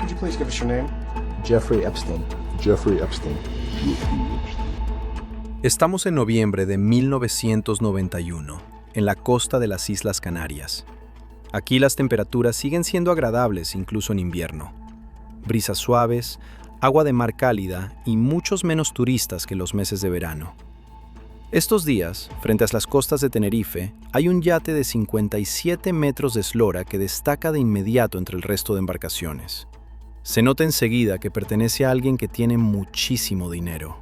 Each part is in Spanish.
Could you please give us your name? Jeffrey Epstein. Jeffrey Epstein. Estamos en noviembre de 1991, en la costa de las Islas Canarias. Aquí las temperaturas siguen siendo agradables incluso en invierno. Brisas suaves, agua de mar cálida y muchos menos turistas que los meses de verano. Estos días, frente a las costas de Tenerife, hay un yate de 57 metros de eslora que destaca de inmediato entre el resto de embarcaciones. Se nota enseguida que pertenece a alguien que tiene muchísimo dinero.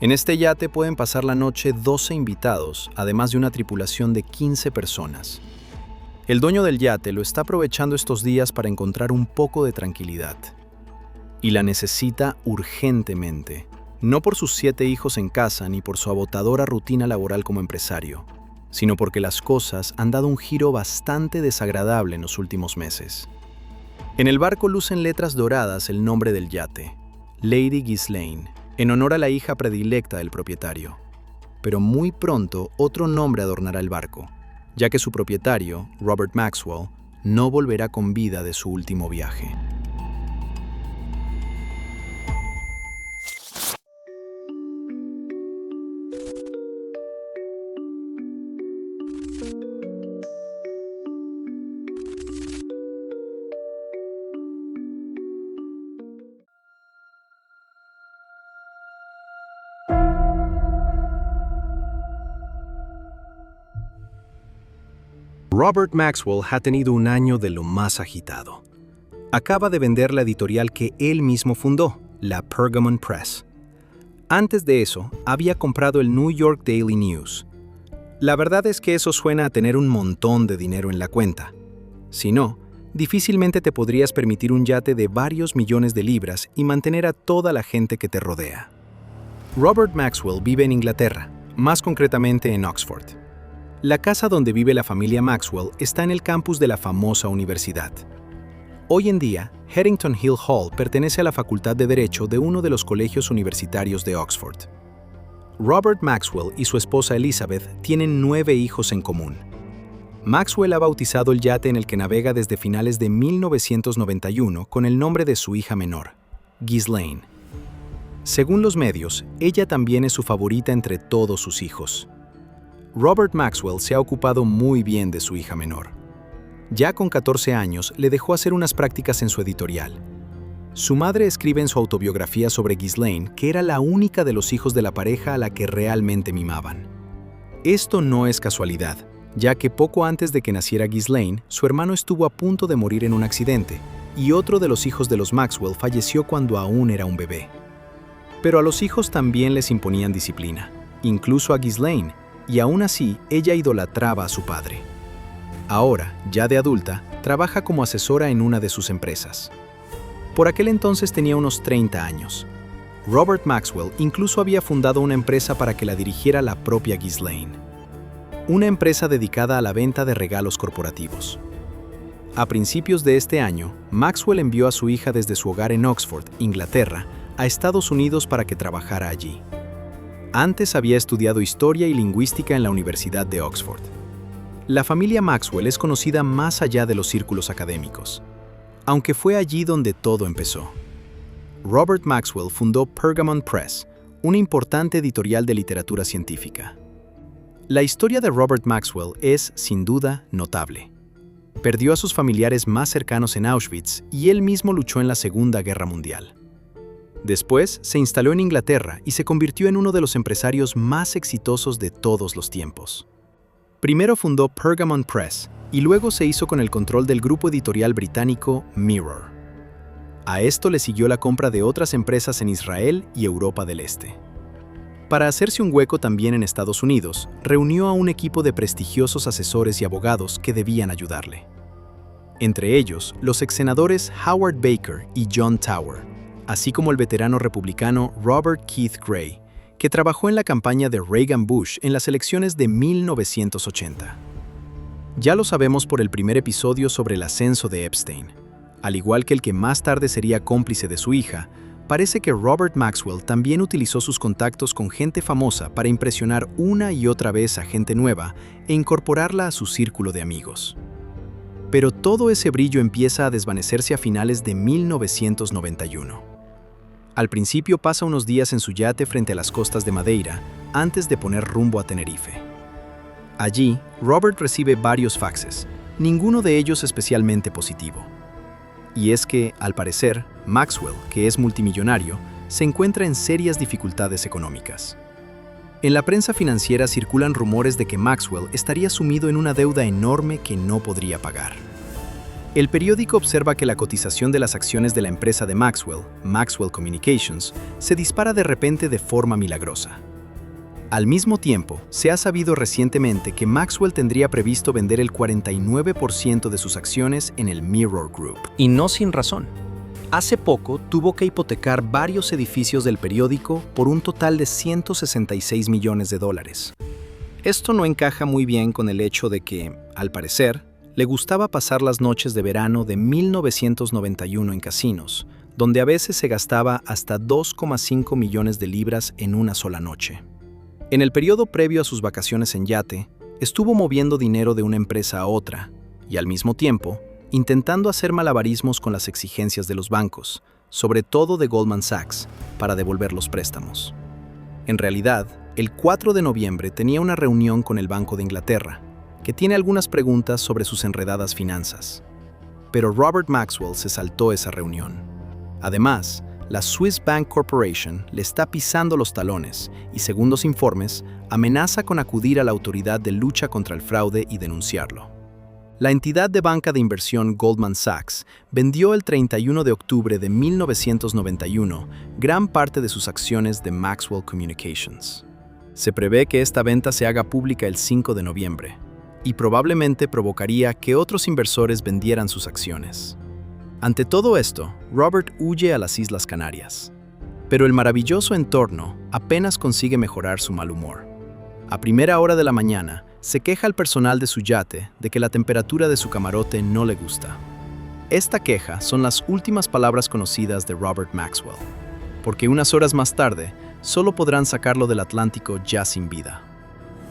En este yate pueden pasar la noche 12 invitados, además de una tripulación de 15 personas. El dueño del yate lo está aprovechando estos días para encontrar un poco de tranquilidad. Y la necesita urgentemente, no por sus 7 hijos en casa ni por su agotadora rutina laboral como empresario, sino porque las cosas han dado un giro bastante desagradable en los últimos meses. En el barco lucen letras doradas el nombre del yate, Lady Ghislaine, en honor a la hija predilecta del propietario. Pero muy pronto otro nombre adornará el barco, ya que su propietario, Robert Maxwell, no volverá con vida de su último viaje. Robert Maxwell ha tenido un año de lo más agitado. Acaba de vender la editorial que él mismo fundó, la Pergamon Press. Antes de eso, había comprado el New York Daily News. La verdad es que eso suena a tener un montón de dinero en la cuenta. Si no, difícilmente te podrías permitir un yate de varios millones de libras y mantener a toda la gente que te rodea. Robert Maxwell vive en Inglaterra, más concretamente en Oxford. La casa donde vive la familia Maxwell está en el campus de la famosa universidad. Hoy en día, Herington Hill Hall pertenece a la Facultad de Derecho de uno de los colegios universitarios de Oxford. Robert Maxwell y su esposa Elizabeth tienen 9 hijos en común. Maxwell ha bautizado el yate en el que navega desde finales de 1991 con el nombre de su hija menor, Ghislaine. Según los medios, ella también es su favorita entre todos sus hijos. Robert Maxwell se ha ocupado muy bien de su hija menor. Ya con 14 años, le dejó hacer unas prácticas en su editorial. Su madre escribe en su autobiografía sobre Ghislaine que era la única de los hijos de la pareja a la que realmente mimaban. Esto no es casualidad, ya que poco antes de que naciera Ghislaine, su hermano estuvo a punto de morir en un accidente, y otro de los hijos de los Maxwell falleció cuando aún era un bebé. Pero a los hijos también les imponían disciplina, incluso a Ghislaine, y aún así ella idolatraba a su padre. Ahora, ya de adulta, trabaja como asesora en una de sus empresas. Por aquel entonces tenía unos 30 años. Robert Maxwell incluso había fundado una empresa para que la dirigiera la propia Ghislaine. Una empresa dedicada a la venta de regalos corporativos. A principios de este año, Maxwell envió a su hija desde su hogar en Oxford, Inglaterra, a Estados Unidos para que trabajara allí. Antes había estudiado historia y lingüística en la Universidad de Oxford. La familia Maxwell es conocida más allá de los círculos académicos, aunque fue allí donde todo empezó. Robert Maxwell fundó Pergamon Press, una importante editorial de literatura científica. La historia de Robert Maxwell es, sin duda, notable. Perdió a sus familiares más cercanos en Auschwitz y él mismo luchó en la Segunda Guerra Mundial. Después se instaló en Inglaterra y se convirtió en uno de los empresarios más exitosos de todos los tiempos. Primero fundó Pergamon Press y luego se hizo con el control del grupo editorial británico Mirror. A esto le siguió la compra de otras empresas en Israel y Europa del Este. Para hacerse un hueco también en Estados Unidos, reunió a un equipo de prestigiosos asesores y abogados que debían ayudarle. Entre ellos, los exsenadores Howard Baker y John Tower, así como el veterano republicano Robert Keith Gray, que trabajó en la campaña de Reagan-Bush en las elecciones de 1980. Ya lo sabemos por el primer episodio sobre el ascenso de Epstein. Al igual que el que más tarde sería cómplice de su hija, parece que Robert Maxwell también utilizó sus contactos con gente famosa para impresionar una y otra vez a gente nueva e incorporarla a su círculo de amigos. Pero todo ese brillo empieza a desvanecerse a finales de 1991. Al principio pasa unos días en su yate frente a las costas de Madeira, antes de poner rumbo a Tenerife. Allí, Robert recibe varios faxes, ninguno de ellos especialmente positivo. Y es que, al parecer, Maxwell, que es multimillonario, se encuentra en serias dificultades económicas. En la prensa financiera circulan rumores de que Maxwell estaría sumido en una deuda enorme que no podría pagar. El periódico observa que la cotización de las acciones de la empresa de Maxwell, Maxwell Communications, se dispara de repente de forma milagrosa. Al mismo tiempo, se ha sabido recientemente que Maxwell tendría previsto vender el 49% de sus acciones en el Mirror Group. Y no sin razón. Hace poco tuvo que hipotecar varios edificios del periódico por un total de $166 millones. Esto no encaja muy bien con el hecho de que, al parecer, le gustaba pasar las noches de verano de 1991 en casinos, donde a veces se gastaba hasta 2,5 millones de libras en una sola noche. En el periodo previo a sus vacaciones en yate, estuvo moviendo dinero de una empresa a otra y, al mismo tiempo, intentando hacer malabarismos con las exigencias de los bancos, sobre todo de Goldman Sachs, para devolver los préstamos. En realidad, el 4 de noviembre tenía una reunión con el Banco de Inglaterra, que tiene algunas preguntas sobre sus enredadas finanzas. Pero Robert Maxwell se saltó esa reunión. Además, la Swiss Bank Corporation le está pisando los talones y, según los informes, amenaza con acudir a la Autoridad de Lucha contra el Fraude y denunciarlo. La entidad de banca de inversión Goldman Sachs vendió el 31 de octubre de 1991 gran parte de sus acciones de Maxwell Communications. Se prevé que esta venta se haga pública el 5 de noviembre, y probablemente provocaría que otros inversores vendieran sus acciones. Ante todo esto, Robert huye a las Islas Canarias. Pero el maravilloso entorno apenas consigue mejorar su mal humor. A primera hora de la mañana, se queja al personal de su yate de que la temperatura de su camarote no le gusta. Esta queja son las últimas palabras conocidas de Robert Maxwell, porque unas horas más tarde, solo podrán sacarlo del Atlántico ya sin vida.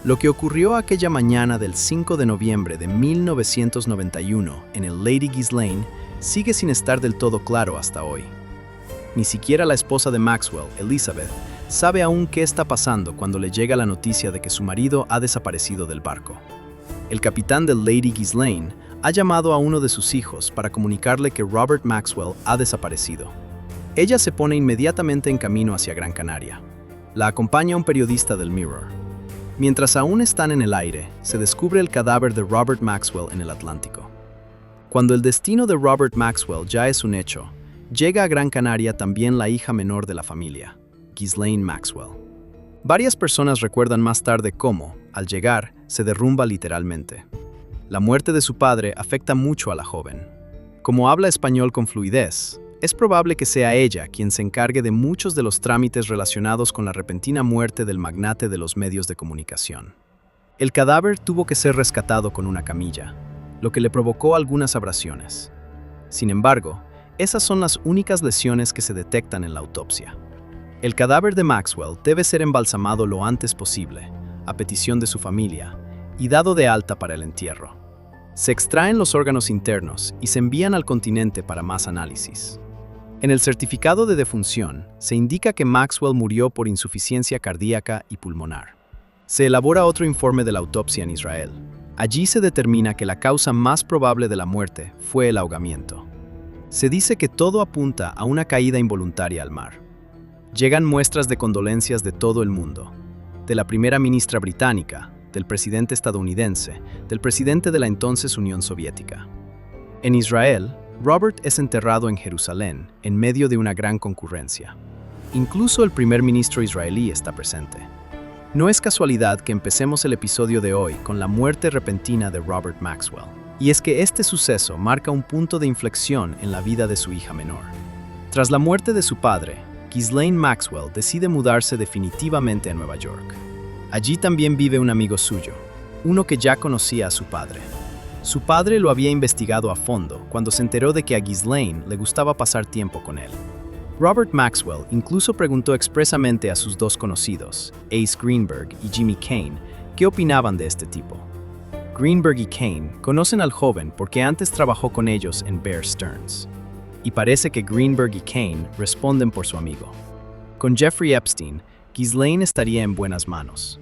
Lo que ocurrió aquella mañana del 5 de noviembre de 1991 en el Lady Ghislaine sigue sin estar del todo claro hasta hoy. Ni siquiera la esposa de Maxwell, Elizabeth, sabe aún qué está pasando cuando le llega la noticia de que su marido ha desaparecido del barco. El capitán del Lady Ghislaine ha llamado a uno de sus hijos para comunicarle que Robert Maxwell ha desaparecido. Ella se pone inmediatamente en camino hacia Gran Canaria. La acompaña un periodista del Mirror. Mientras aún están en el aire, se descubre el cadáver de Robert Maxwell en el Atlántico. Cuando el destino de Robert Maxwell ya es un hecho, llega a Gran Canaria también la hija menor de la familia, Ghislaine Maxwell. Varias personas recuerdan más tarde cómo, al llegar, se derrumba literalmente. La muerte de su padre afecta mucho a la joven. Como habla español con fluidez, es probable que sea ella quien se encargue de muchos de los trámites relacionados con la repentina muerte del magnate de los medios de comunicación. El cadáver tuvo que ser rescatado con una camilla, lo que le provocó algunas abrasiones. Sin embargo, esas son las únicas lesiones que se detectan en la autopsia. El cadáver de Maxwell debe ser embalsamado lo antes posible, a petición de su familia, y dado de alta para el entierro. Se extraen los órganos internos y se envían al continente para más análisis. En el certificado de defunción, se indica que Maxwell murió por insuficiencia cardíaca y pulmonar. Se elabora otro informe de la autopsia en Israel. Allí se determina que la causa más probable de la muerte fue el ahogamiento. Se dice que todo apunta a una caída involuntaria al mar. Llegan muestras de condolencias de todo el mundo, de la primera ministra británica, del presidente estadounidense, del presidente de la entonces Unión Soviética. En Israel, Robert es enterrado en Jerusalén, en medio de una gran concurrencia. Incluso el primer ministro israelí está presente. No es casualidad que empecemos el episodio de hoy con la muerte repentina de Robert Maxwell. Y es que este suceso marca un punto de inflexión en la vida de su hija menor. Tras la muerte de su padre, Ghislaine Maxwell decide mudarse definitivamente a Nueva York. Allí también vive un amigo suyo, uno que ya conocía a su padre. Su padre lo había investigado a fondo cuando se enteró de que a Ghislaine le gustaba pasar tiempo con él. Robert Maxwell incluso preguntó expresamente a sus dos conocidos, Ace Greenberg y Jimmy Kane, qué opinaban de este tipo. Greenberg y Kane conocen al joven porque antes trabajó con ellos en Bear Stearns. Y parece que Greenberg y Kane responden por su amigo. Con Jeffrey Epstein, Ghislaine estaría en buenas manos.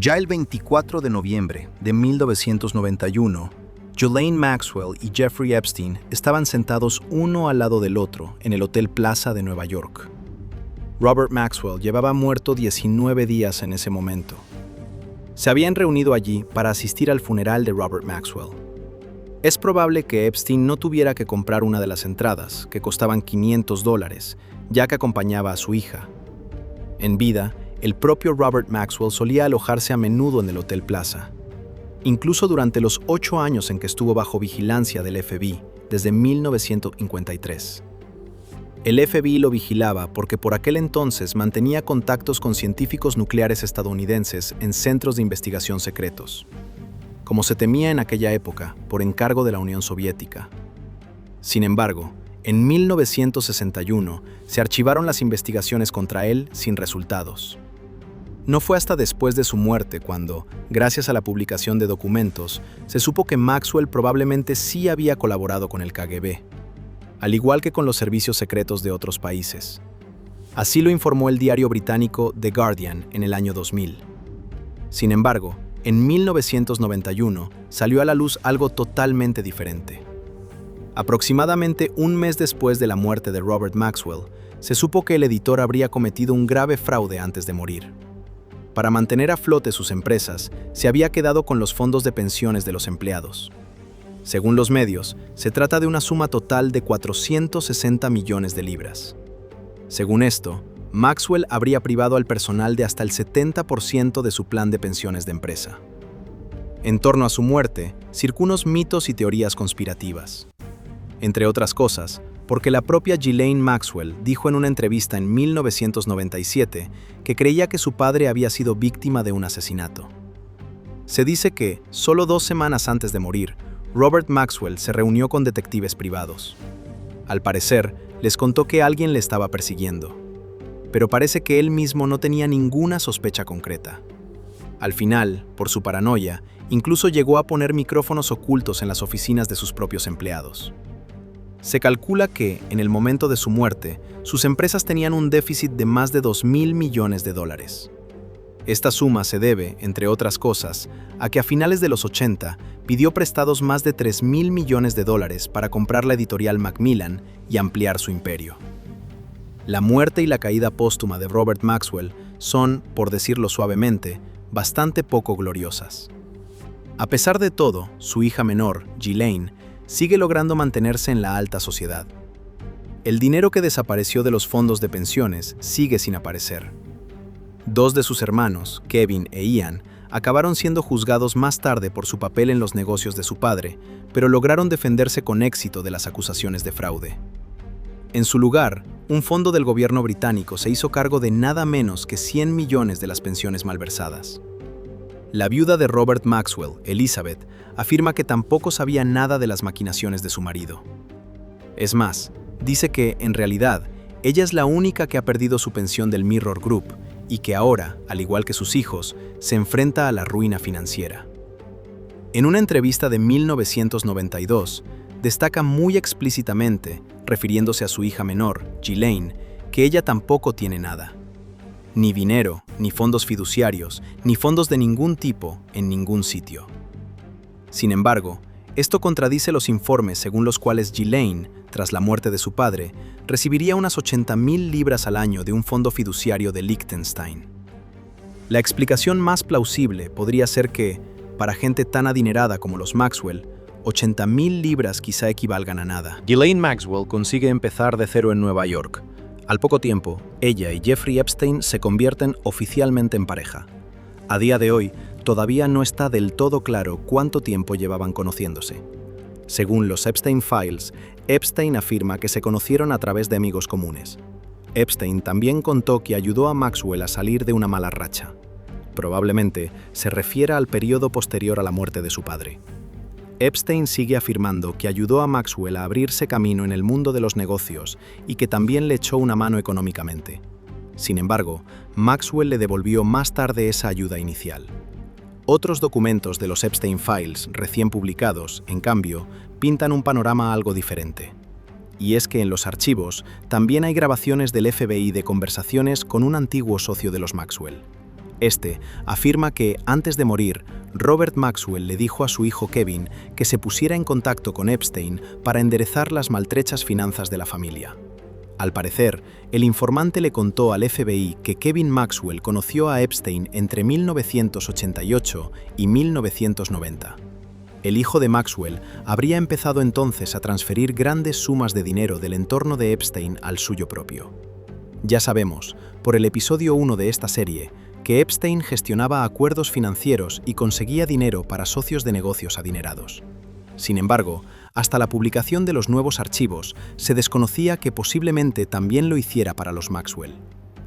Ya el 24 de noviembre de 1991, Ghislaine Maxwell y Jeffrey Epstein estaban sentados uno al lado del otro en el Hotel Plaza de Nueva York. Robert Maxwell llevaba muerto 19 días en ese momento. Se habían reunido allí para asistir al funeral de Robert Maxwell. Es probable que Epstein no tuviera que comprar una de las entradas, que costaban $500, ya que acompañaba a su hija. En vida, el propio Robert Maxwell solía alojarse a menudo en el Hotel Plaza, incluso durante los 8 años en que estuvo bajo vigilancia del FBI, desde 1953. El FBI lo vigilaba porque por aquel entonces mantenía contactos con científicos nucleares estadounidenses en centros de investigación secretos, como se temía en aquella época por encargo de la Unión Soviética. Sin embargo, en 1961 se archivaron las investigaciones contra él sin resultados. No fue hasta después de su muerte cuando, gracias a la publicación de documentos, se supo que Maxwell probablemente sí había colaborado con el KGB, al igual que con los servicios secretos de otros países. Así lo informó el diario británico The Guardian en el año 2000. Sin embargo, en 1991 salió a la luz algo totalmente diferente. Aproximadamente un mes después de la muerte de Robert Maxwell, se supo que el editor habría cometido un grave fraude antes de morir. Para mantener a flote sus empresas, se había quedado con los fondos de pensiones de los empleados. Según los medios, se trata de una suma total de 460 millones de libras. Según esto, Maxwell habría privado al personal de hasta el 70% de su plan de pensiones de empresa. En torno a su muerte, circulan mitos y teorías conspirativas. Entre otras cosas, porque la propia Ghislaine Maxwell dijo en una entrevista en 1997 que creía que su padre había sido víctima de un asesinato. Se dice que, solo 2 semanas antes de morir, Robert Maxwell se reunió con detectives privados. Al parecer, les contó que alguien le estaba persiguiendo, pero parece que él mismo no tenía ninguna sospecha concreta. Al final, por su paranoia, incluso llegó a poner micrófonos ocultos en las oficinas de sus propios empleados. Se calcula que, en el momento de su muerte, sus empresas tenían un déficit de más de $2.000 millones. Esta suma se debe, entre otras cosas, a que a finales de los 80 pidió prestados más de $3.000 millones para comprar la editorial Macmillan y ampliar su imperio. La muerte y la caída póstuma de Robert Maxwell son, por decirlo suavemente, bastante poco gloriosas. A pesar de todo, su hija menor, Ghislaine, sigue logrando mantenerse en la alta sociedad. El dinero que desapareció de los fondos de pensiones sigue sin aparecer. 2 de sus hermanos, Kevin e Ian, acabaron siendo juzgados más tarde por su papel en los negocios de su padre, pero lograron defenderse con éxito de las acusaciones de fraude. En su lugar, un fondo del gobierno británico se hizo cargo de nada menos que 100 millones de las pensiones malversadas. La viuda de Robert Maxwell, Elizabeth, afirma que tampoco sabía nada de las maquinaciones de su marido. Es más, dice que, en realidad, ella es la única que ha perdido su pensión del Mirror Group y que ahora, al igual que sus hijos, se enfrenta a la ruina financiera. En una entrevista de 1992, destaca muy explícitamente, refiriéndose a su hija menor, Ghislaine, que ella tampoco tiene nada. Ni dinero, ni fondos fiduciarios, ni fondos de ningún tipo en ningún sitio. Sin embargo, esto contradice los informes según los cuales Ghislaine, tras la muerte de su padre, recibiría unas 80.000 libras al año de un fondo fiduciario de Liechtenstein. La explicación más plausible podría ser que, para gente tan adinerada como los Maxwell, 80.000 libras quizá equivalgan a nada. Ghislaine Maxwell consigue empezar de cero en Nueva York. Al poco tiempo, ella y Jeffrey Epstein se convierten oficialmente en pareja. A día de hoy, todavía no está del todo claro cuánto tiempo llevaban conociéndose. Según los Epstein Files, Epstein afirma que se conocieron a través de amigos comunes. Epstein también contó que ayudó a Maxwell a salir de una mala racha. Probablemente se refiera al periodo posterior a la muerte de su padre. Epstein sigue afirmando que ayudó a Maxwell a abrirse camino en el mundo de los negocios y que también le echó una mano económicamente. Sin embargo, Maxwell le devolvió más tarde esa ayuda inicial. Otros documentos de los Epstein Files recién publicados, en cambio, pintan un panorama algo diferente. Y es que en los archivos también hay grabaciones del FBI de conversaciones con un antiguo socio de los Maxwell. Este afirma que, antes de morir, Robert Maxwell le dijo a su hijo Kevin que se pusiera en contacto con Epstein para enderezar las maltrechas finanzas de la familia. Al parecer, el informante le contó al FBI que Kevin Maxwell conoció a Epstein entre 1988 y 1990. El hijo de Maxwell habría empezado entonces a transferir grandes sumas de dinero del entorno de Epstein al suyo propio. Ya sabemos, por el episodio 1 de esta serie, que Epstein gestionaba acuerdos financieros y conseguía dinero para socios de negocios adinerados. Sin embargo, hasta la publicación de los nuevos archivos, se desconocía que posiblemente también lo hiciera para los Maxwell.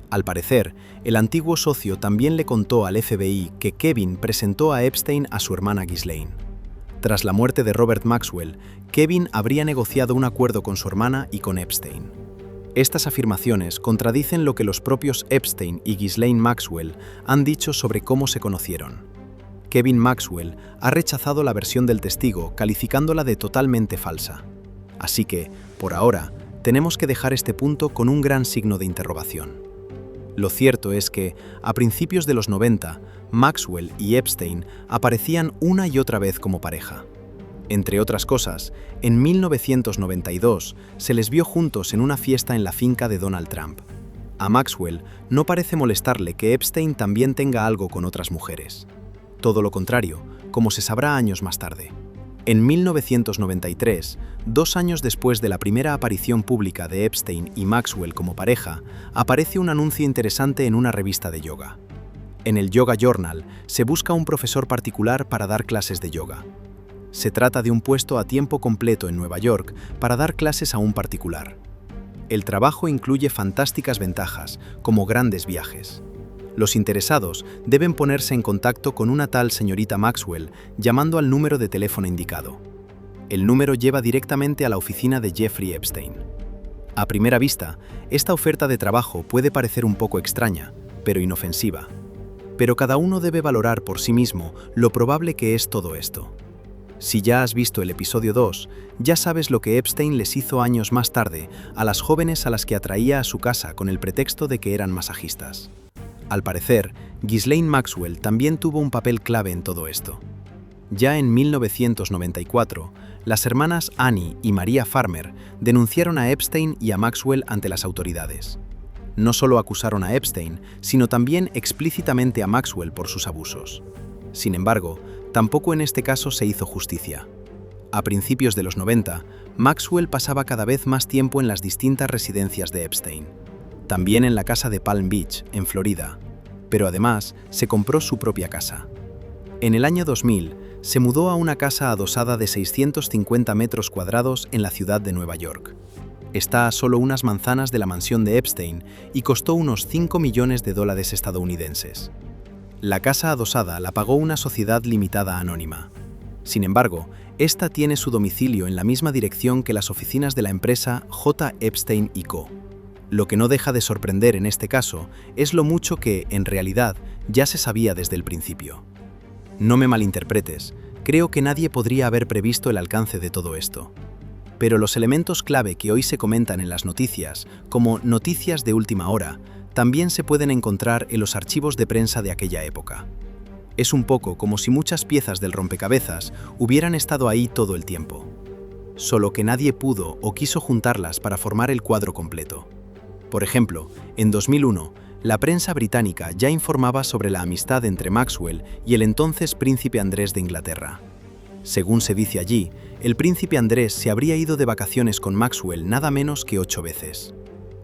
Al parecer, el antiguo socio también le contó al FBI que Kevin presentó a Epstein a su hermana Ghislaine. Tras la muerte de Robert Maxwell, Kevin habría negociado un acuerdo con su hermana y con Epstein. Estas afirmaciones contradicen lo que los propios Epstein y Ghislaine Maxwell han dicho sobre cómo se conocieron. Kevin Maxwell ha rechazado la versión del testigo, calificándola de totalmente falsa. Así que, por ahora, tenemos que dejar este punto con un gran signo de interrogación. Lo cierto es que, a principios de los 90, Maxwell y Epstein aparecían una y otra vez como pareja. Entre otras cosas, en 1992 se les vio juntos en una fiesta en la finca de Donald Trump. A Maxwell no parece molestarle que Epstein también tenga algo con otras mujeres. Todo lo contrario, como se sabrá años más tarde. En 1993, 2 años después de la primera aparición pública de Epstein y Maxwell como pareja, aparece un anuncio interesante en una revista de yoga. En el Yoga Journal se busca un profesor particular para dar clases de yoga. Se trata de un puesto a tiempo completo en Nueva York para dar clases a un particular. El trabajo incluye fantásticas ventajas, como grandes viajes. Los interesados deben ponerse en contacto con una tal señorita Maxwell llamando al número de teléfono indicado. El número lleva directamente a la oficina de Jeffrey Epstein. A primera vista, esta oferta de trabajo puede parecer un poco extraña, pero inofensiva. Pero cada uno debe valorar por sí mismo lo probable que es todo esto. Si ya has visto el episodio 2, ya sabes lo que Epstein les hizo años más tarde a las jóvenes a las que atraía a su casa con el pretexto de que eran masajistas. Al parecer, Ghislaine Maxwell también tuvo un papel clave en todo esto. Ya en 1994, las hermanas Annie y Maria Farmer denunciaron a Epstein y a Maxwell ante las autoridades. No solo acusaron a Epstein, sino también explícitamente a Maxwell por sus abusos. Sin embargo, tampoco en este caso se hizo justicia. A principios de los 90, Maxwell pasaba cada vez más tiempo en las distintas residencias de Epstein. También en la casa de Palm Beach, en Florida, pero además se compró su propia casa. En el año 2000, se mudó a una casa adosada de 650 metros cuadrados en la ciudad de Nueva York. Está a solo unas manzanas de la mansión de Epstein y costó unos $5 millones estadounidenses. La casa adosada la pagó una sociedad limitada anónima. Sin embargo, esta tiene su domicilio en la misma dirección que las oficinas de la empresa J. Epstein & Co. Lo que no deja de sorprender en este caso es lo mucho que, en realidad, ya se sabía desde el principio. No me malinterpretes, creo que nadie podría haber previsto el alcance de todo esto. Pero los elementos clave que hoy se comentan en las noticias, como noticias de última hora, también se pueden encontrar en los archivos de prensa de aquella época. Es un poco como si muchas piezas del rompecabezas hubieran estado ahí todo el tiempo. Solo que nadie pudo o quiso juntarlas para formar el cuadro completo. Por ejemplo, en 2001, la prensa británica ya informaba sobre la amistad entre Maxwell y el entonces príncipe Andrés de Inglaterra. Según se dice allí, el príncipe Andrés se habría ido de vacaciones con Maxwell nada menos que 8 veces.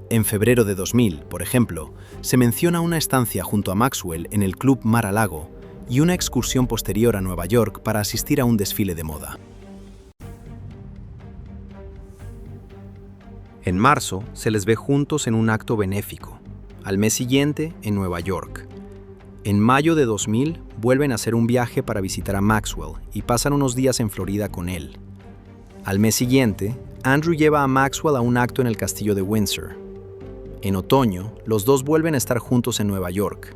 En febrero de 2000, por ejemplo, se menciona una estancia junto a Maxwell en el Club Mar-a-Lago y una excursión posterior a Nueva York para asistir a un desfile de moda. En marzo, se les ve juntos en un acto benéfico. Al mes siguiente, en Nueva York. En mayo de 2000, vuelven a hacer un viaje para visitar a Maxwell y pasan unos días en Florida con él. Al mes siguiente, Andrew lleva a Maxwell a un acto en el castillo de Windsor. En otoño, los dos vuelven a estar juntos en Nueva York.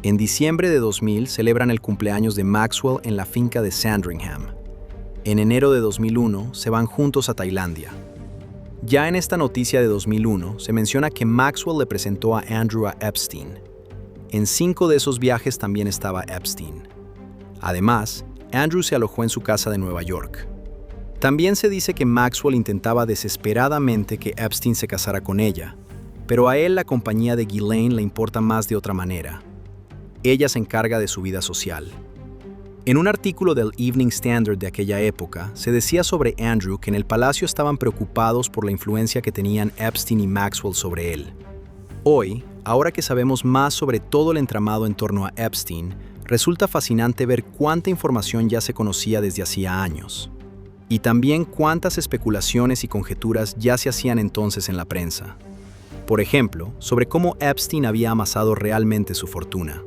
En diciembre de 2000 celebran el cumpleaños de Maxwell en la finca de Sandringham. En enero de 2001 se van juntos a Tailandia. Ya en esta noticia de 2001 se menciona que Maxwell le presentó a Andrew a Epstein. En 5 de esos viajes también estaba Epstein. Además, Andrew se alojó en su casa de Nueva York. También se dice que Maxwell intentaba desesperadamente que Epstein se casara con ella, pero a él la compañía de Ghislaine le importa más de otra manera. Ella se encarga de su vida social. En un artículo del Evening Standard de aquella época, se decía sobre Andrew que en el palacio estaban preocupados por la influencia que tenían Epstein y Maxwell sobre él. Hoy, ahora que sabemos más sobre todo el entramado en torno a Epstein, resulta fascinante ver cuánta información ya se conocía desde hacía años. Y también cuántas especulaciones y conjeturas ya se hacían entonces en la prensa. Por ejemplo, sobre cómo Epstein había amasado realmente su fortuna.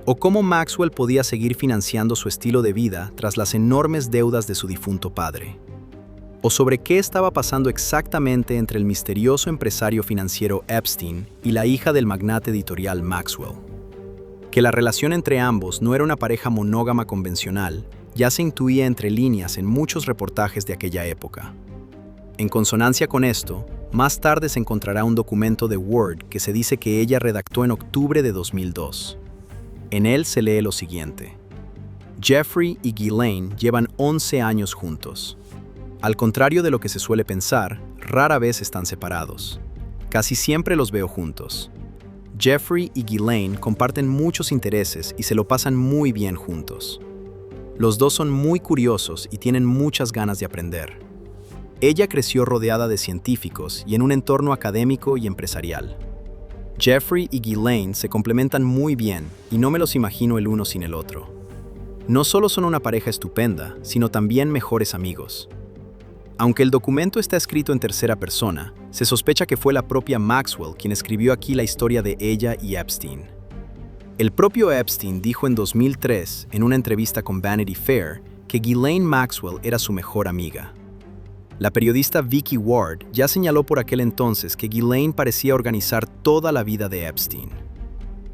O cómo Maxwell podía seguir financiando su estilo de vida tras las enormes deudas de su difunto padre. O sobre qué estaba pasando exactamente entre el misterioso empresario financiero Epstein y la hija del magnate editorial Maxwell. Que la relación entre ambos no era una pareja monógama convencional, ya se intuía entre líneas en muchos reportajes de aquella época. En consonancia con esto, más tarde se encontrará un documento de Word que se dice que ella redactó en octubre de 2002. En él se lee lo siguiente: Jeffrey y Ghislaine llevan 11 años juntos. Al contrario de lo que se suele pensar, rara vez están separados. Casi siempre los veo juntos. Jeffrey y Ghislaine comparten muchos intereses y se lo pasan muy bien juntos. Los dos son muy curiosos y tienen muchas ganas de aprender. Ella creció rodeada de científicos y en un entorno académico y empresarial. Jeffrey y Ghislaine se complementan muy bien y no me los imagino el uno sin el otro. No solo son una pareja estupenda, sino también mejores amigos. Aunque el documento está escrito en tercera persona, se sospecha que fue la propia Maxwell quien escribió aquí la historia de ella y Epstein. El propio Epstein dijo en 2003, en una entrevista con Vanity Fair, que Ghislaine Maxwell era su mejor amiga. La periodista Vicky Ward ya señaló por aquel entonces que Ghislaine parecía organizar toda la vida de Epstein.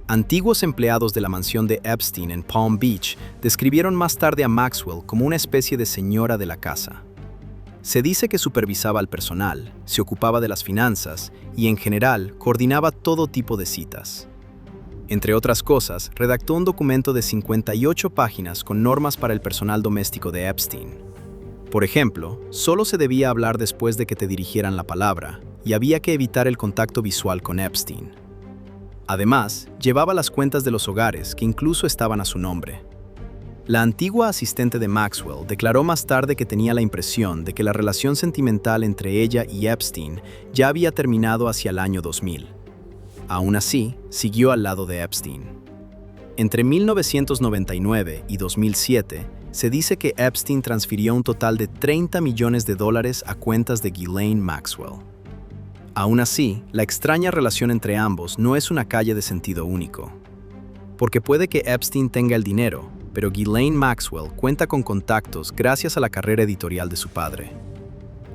Antiguos empleados de la mansión de Epstein en Palm Beach describieron más tarde a Maxwell como una especie de señora de la casa. Se dice que supervisaba al personal, se ocupaba de las finanzas y, en general, coordinaba todo tipo de citas. Entre otras cosas, redactó un documento de 58 páginas con normas para el personal doméstico de Epstein. Por ejemplo, solo se debía hablar después de que te dirigieran la palabra, y había que evitar el contacto visual con Epstein. Además, llevaba las cuentas de los hogares, que incluso estaban a su nombre. La antigua asistente de Maxwell declaró más tarde que tenía la impresión de que la relación sentimental entre ella y Epstein ya había terminado hacia el año 2000. Aún así, siguió al lado de Epstein. Entre 1999 y 2007, se dice que Epstein transfirió un total de $30 millones a cuentas de Ghislaine Maxwell. Aún así, la extraña relación entre ambos no es una calle de sentido único. Porque puede que Epstein tenga el dinero, pero Ghislaine Maxwell cuenta con contactos gracias a la carrera editorial de su padre.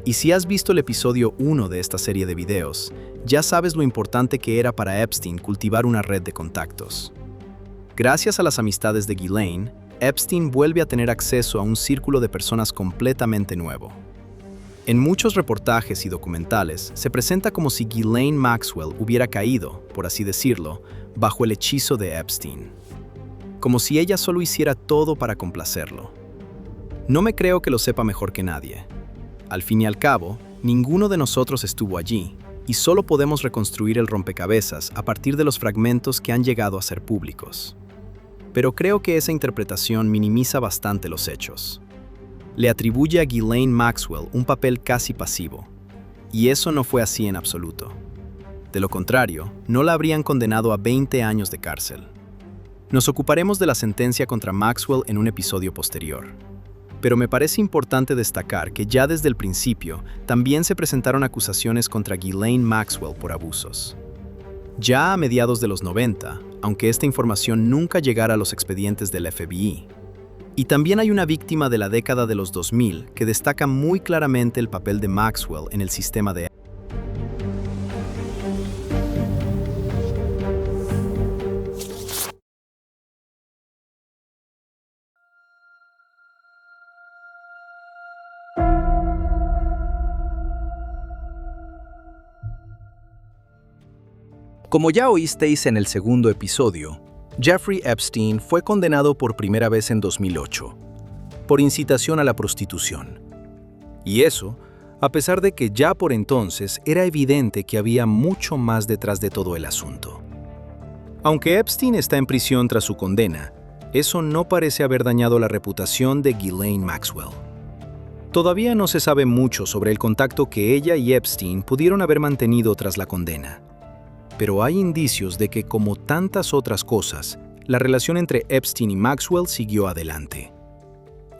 Y si has visto el episodio 1 de esta serie de videos, ya sabes lo importante que era para Epstein cultivar una red de contactos. Gracias a las amistades de Ghislaine, Epstein vuelve a tener acceso a un círculo de personas completamente nuevo. En muchos reportajes y documentales se presenta como si Ghislaine Maxwell hubiera caído, por así decirlo, bajo el hechizo de Epstein. Como si ella solo hiciera todo para complacerlo. No me creo que lo sepa mejor que nadie. Al fin y al cabo, ninguno de nosotros estuvo allí, y solo podemos reconstruir el rompecabezas a partir de los fragmentos que han llegado a ser públicos. Pero creo que esa interpretación minimiza bastante los hechos. Le atribuye a Ghislaine Maxwell un papel casi pasivo, y eso no fue así en absoluto. De lo contrario, no la habrían condenado a 20 años de cárcel. Nos ocuparemos de la sentencia contra Maxwell en un episodio posterior. Pero me parece importante destacar que ya desde el principio también se presentaron acusaciones contra Ghislaine Maxwell por abusos. Ya a mediados de los 90, aunque esta información nunca llegara a los expedientes del FBI. Y también hay una víctima de la década de los 2000 que destaca muy claramente el papel de Maxwell en el sistema de... Como ya oísteis en el segundo episodio, Jeffrey Epstein fue condenado por primera vez en 2008 por incitación a la prostitución. Y eso, a pesar de que ya por entonces era evidente que había mucho más detrás de todo el asunto. Aunque Epstein está en prisión tras su condena, eso no parece haber dañado la reputación de Ghislaine Maxwell. Todavía no se sabe mucho sobre el contacto que ella y Epstein pudieron haber mantenido tras la condena. Pero hay indicios de que, como tantas otras cosas, la relación entre Epstein y Maxwell siguió adelante.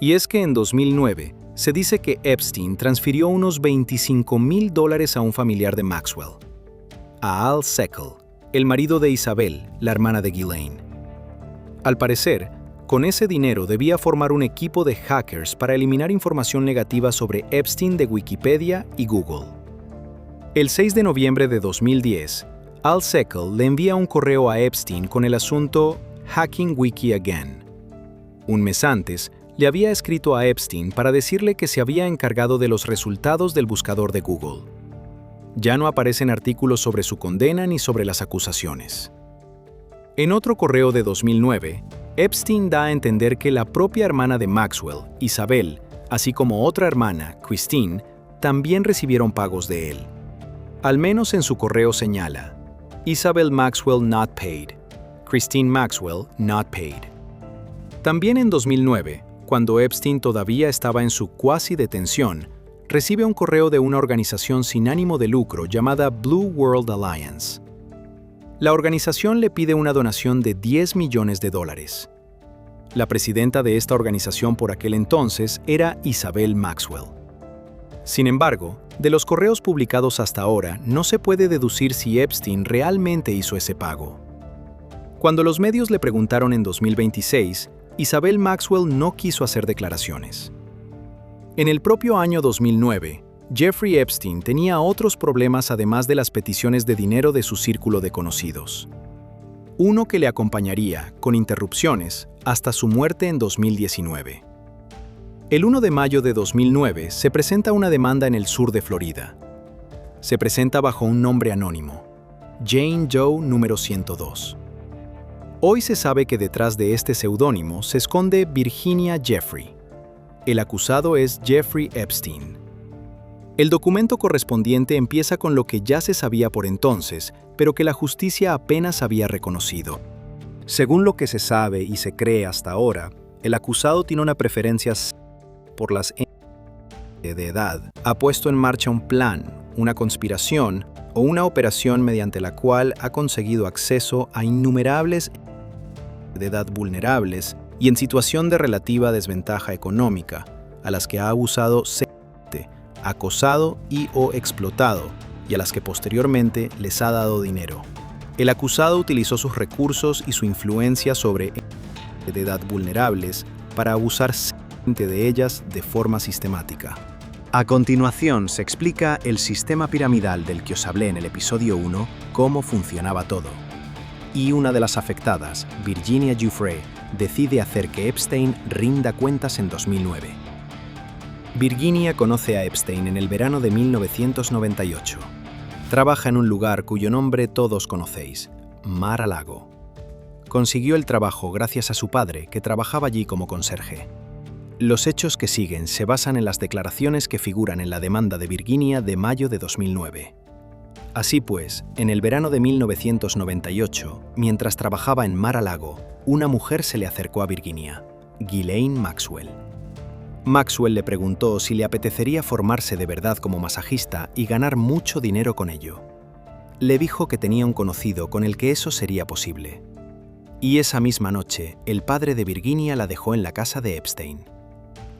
Y es que en 2009 se dice que Epstein transfirió unos $25,000 a un familiar de Maxwell, a Al Seckel, el marido de Isabel, la hermana de Ghislaine. Al parecer, con ese dinero debía formar un equipo de hackers para eliminar información negativa sobre Epstein de Wikipedia y Google. El 6 de noviembre de 2010, Al Seckel le envía un correo a Epstein con el asunto Hacking Wiki Again. Un mes antes, le había escrito a Epstein para decirle que se había encargado de los resultados del buscador de Google. Ya no aparecen artículos sobre su condena ni sobre las acusaciones. En otro correo de 2009, Epstein da a entender que la propia hermana de Maxwell, Isabel, así como otra hermana, Christine, también recibieron pagos de él. Al menos en su correo señala: Isabel Maxwell not paid. Christine Maxwell not paid. También en 2009, cuando Epstein todavía estaba en su cuasi detención, recibe un correo de una organización sin ánimo de lucro llamada Blue World Alliance. La organización le pide una donación de $10 millones. La presidenta de esta organización por aquel entonces era Isabel Maxwell. Sin embargo, de los correos publicados hasta ahora, no se puede deducir si Epstein realmente hizo ese pago. Cuando los medios le preguntaron en 2026, Isabel Maxwell no quiso hacer declaraciones. En el propio año 2009, Jeffrey Epstein tenía otros problemas además de las peticiones de dinero de su círculo de conocidos. Uno que le acompañaría, con interrupciones, hasta su muerte en 2019. El 1 de mayo de 2009 se presenta una demanda en el sur de Florida. Se presenta bajo un nombre anónimo, Jane Doe número 102. Hoy se sabe que detrás de este seudónimo se esconde Virginia Giuffre. El acusado es Jeffrey Epstein. El documento correspondiente empieza con lo que ya se sabía por entonces, pero que la justicia apenas había reconocido. Según lo que se sabe y se cree hasta ahora, el acusado tiene una preferencia por las de edad. Ha puesto en marcha un plan, una conspiración o una operación mediante la cual ha conseguido acceso a innumerables de edad vulnerables y en situación de relativa desventaja económica, a las que ha abusado sexualmente, acosado y/o explotado, y a las que posteriormente les ha dado dinero. El acusado utilizó sus recursos y su influencia sobre de edad vulnerables para abusar sexualmente de ellas de forma sistemática. A continuación se explica el sistema piramidal del que os hablé en el episodio 1, cómo funcionaba todo. Y una de las afectadas, Virginia Giuffre, decide hacer que Epstein rinda cuentas en 2009. Virginia conoce a Epstein en el verano de 1998. Trabaja en un lugar cuyo nombre todos conocéis, Mar-a-Lago. Consiguió el trabajo gracias a su padre, que trabajaba allí como conserje. Los hechos que siguen se basan en las declaraciones que figuran en la demanda de Virginia de mayo de 2009. Así pues, en el verano de 1998, mientras trabajaba en Mar-a-Lago, una mujer se le acercó a Virginia, Ghislaine Maxwell. Maxwell le preguntó si le apetecería formarse de verdad como masajista y ganar mucho dinero con ello. Le dijo que tenía un conocido con el que eso sería posible. Y esa misma noche, el padre de Virginia la dejó en la casa de Epstein.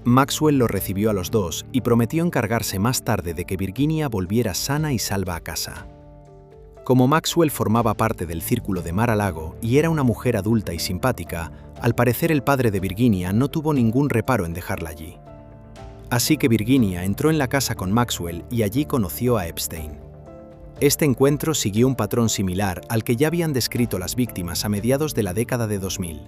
Maxwell los recibió a los dos y prometió encargarse más tarde de que Virginia volviera sana y salva a casa. Como Maxwell formaba parte del círculo de Mar-a-Lago y era una mujer adulta y simpática, al parecer el padre de Virginia no tuvo ningún reparo en dejarla allí. Así que Virginia entró en la casa con Maxwell y allí conoció a Epstein. Este encuentro siguió un patrón similar al que ya habían descrito las víctimas a mediados de la década de 2000.